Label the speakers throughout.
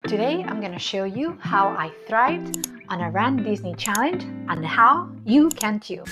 Speaker 1: Today I'm going to show you how I thrived on a RunDisney challenge and how you can too.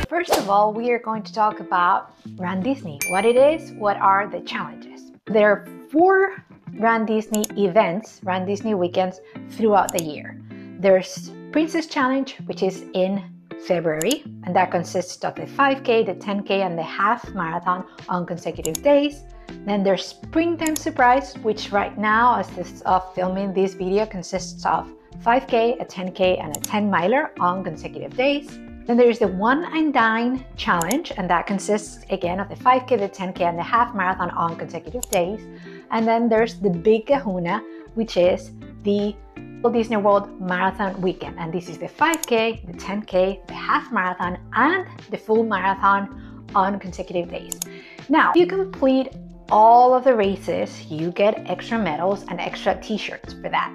Speaker 1: First of all, we are going to talk about RunDisney, what it is, what are the challenges. There are 4 RunDisney events, RunDisney weekends throughout the year. There's Princess Challenge, which is in February, and that consists of the 5K, the 10K, and the half marathon on consecutive days. Then there's Springtime Surprise, which right now, as of filming this video, consists of 5K, a 10K, and a 10 miler on consecutive days. Then there's the One and Dine Challenge, and that consists again of the 5K, the 10K, and the half marathon on consecutive days. And then there's the Big Kahuna, which is the Walt Disney World Marathon Weekend. And this is the 5K, the 10K, the half marathon, and the full marathon on consecutive days. Now, if you complete all of the races, you get extra medals and extra t-shirts for that.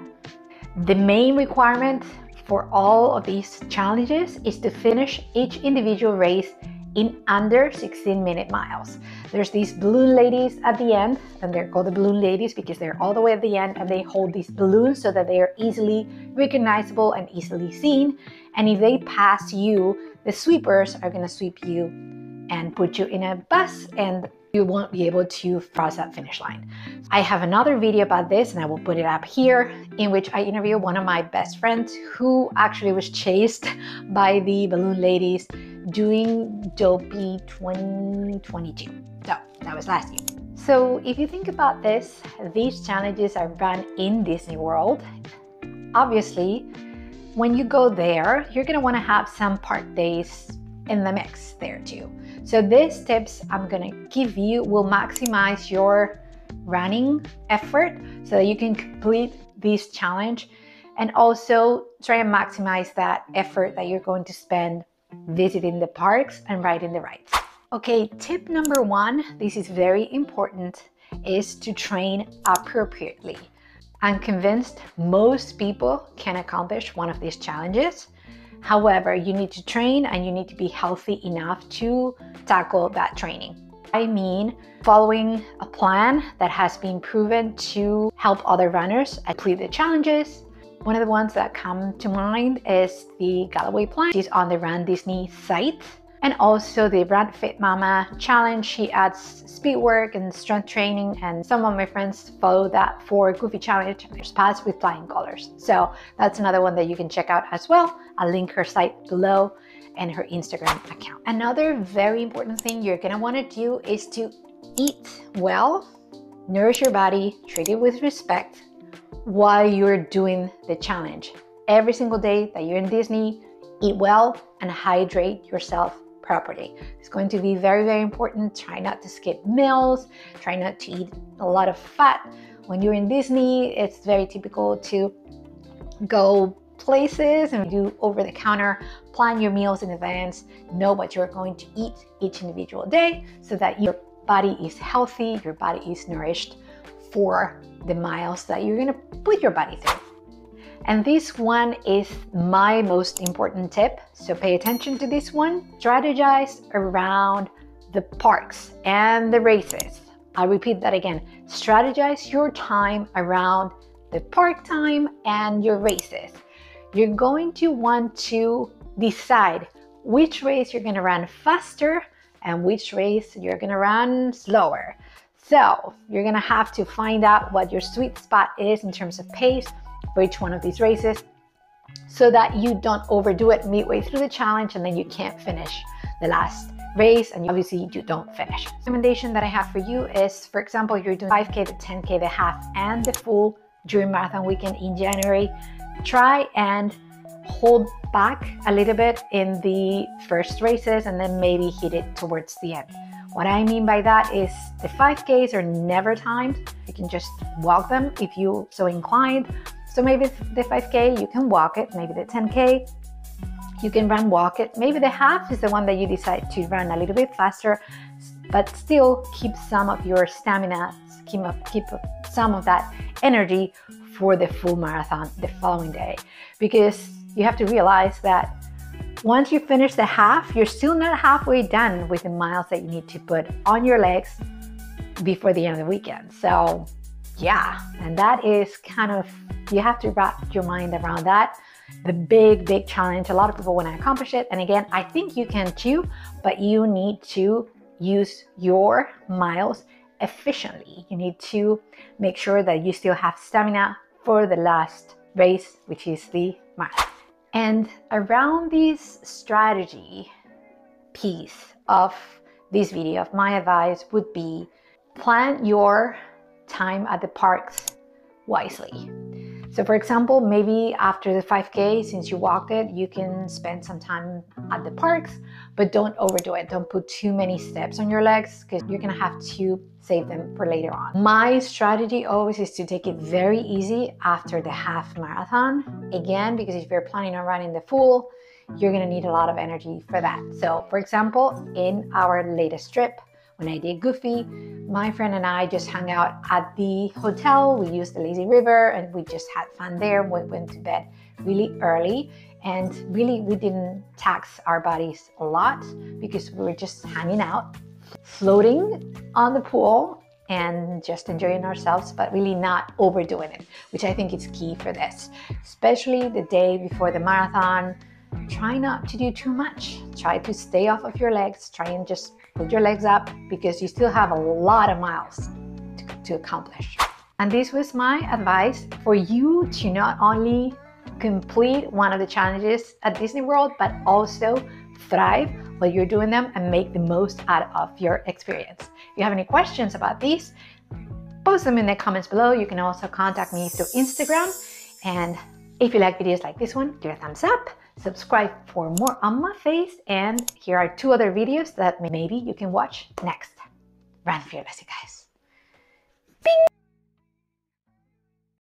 Speaker 1: The main requirement for all of these challenges is to finish each individual race in under 16-minute miles. There's these balloon ladies at the end, and they're called the balloon ladies because they're all the way at the end and they hold these balloons so that they are easily recognizable and easily seen. And if they pass you, the sweepers are going to sweep you and put you in a bus, and you won't be able to cross that finish line. I have another video about this, and I will put it up here, in which I interview one of my best friends who actually was chased by the balloon ladies doing Dopey 2022. So that was last year. So if you think about this, these challenges are run in Disney World. Obviously, when you go there, you're gonna wanna have some park days in the mix there too. So these tips I'm gonna give you will maximize your running effort so that you can complete this challenge, and also try and maximize that effort that you're going to spend visiting the parks and riding the rides. Okay, tip number 1, this is very important, is to train appropriately. I'm convinced most people can accomplish one of these challenges. However, you need to train and you need to be healthy enough to tackle that training. I mean, following a plan that has been proven to help other runners complete the challenges. One of the ones that come to mind is the Galloway plan, which is on the RunDisney site. And also the Run Fit Mama challenge. She adds speed work and strength training, and some of my friends follow that for Goofy Challenge, pads with flying colors. So that's another one that you can check out as well. I'll link her site below and her Instagram account. Another very important thing you're gonna wanna do is to eat well, nourish your body, treat it with respect while you're doing the challenge. Every single day that you're in Disney, eat well and hydrate yourself properly. It's going to be very, very important. Try not to skip meals. Try not to eat a lot of fat. When you're in Disney, it's very typical to go places and do over-the-counter. Plan your meals in advance. Know what you're going to eat each individual day so that your body is healthy, your body is nourished for the miles that you're gonna put your body through. And this one is my most important tip, so pay attention to this one. Strategize around the parks and the races. I'll repeat that again. Strategize your time around the park time and your races. You're going to want to decide which race you're gonna run faster and which race you're gonna run slower. So you're gonna have to find out what your sweet spot is in terms of pace for each one of these races, so that you don't overdo it midway through the challenge and then you can't finish the last race and obviously you don't finish. The recommendation that I have for you is, for example, you're doing 5K, the 10K, the half, and the full during marathon weekend in January. Try and hold back a little bit in the first races and then maybe hit it towards the end. What I mean by that is the 5Ks are never timed. You can just walk them if you so inclined. So maybe the 5K, you can walk it. Maybe the 10K, you can walk it. Maybe the half is the one that you decide to run a little bit faster, but still keep some of your stamina, keep some of that energy for the full marathon the following day. Because you have to realize that once you finish the half, you're still not halfway done with the miles that you need to put on your legs before the end of the weekend. So yeah, and that is kind of, you have to wrap your mind around that. The big challenge. A lot of people want to accomplish it. And again, I think you can too, but you need to use your miles efficiently. You need to make sure that you still have stamina for the last race, which is the marathon. And around this strategy piece of this video, my advice would be plan your time at the parks wisely. So for example, maybe after the 5K, since you walked it, you can spend some time at the parks, but don't overdo it. Don't put too many steps on your legs because you're gonna have to save them for later on. My strategy always is to take it very easy after the half marathon. Again, because if you're planning on running the full, you're gonna need a lot of energy for that. So for example, in our latest trip, when I did Goofy, my friend and I just hung out at the hotel. We used the lazy river and we just had fun there. We went to bed really early and really we didn't tax our bodies a lot because we were just hanging out, floating on the pool and just enjoying ourselves, but really not overdoing it, which I think is key for this. Especially the day before the marathon, try not to do too much. Try to stay off of your legs. Try and just put your legs up because you still have a lot of miles to accomplish. And this was my advice for you to not only complete one of the challenges at Disney World, but also thrive while you're doing them and make the most out of your experience. If you have any questions about these, post them in the comments below. You can also contact me through Instagram. And if you like videos like this one, give it a thumbs up. Subscribe for more on my face, and here are 2 other videos that maybe you can watch next. Run fearless, you guys. Bing!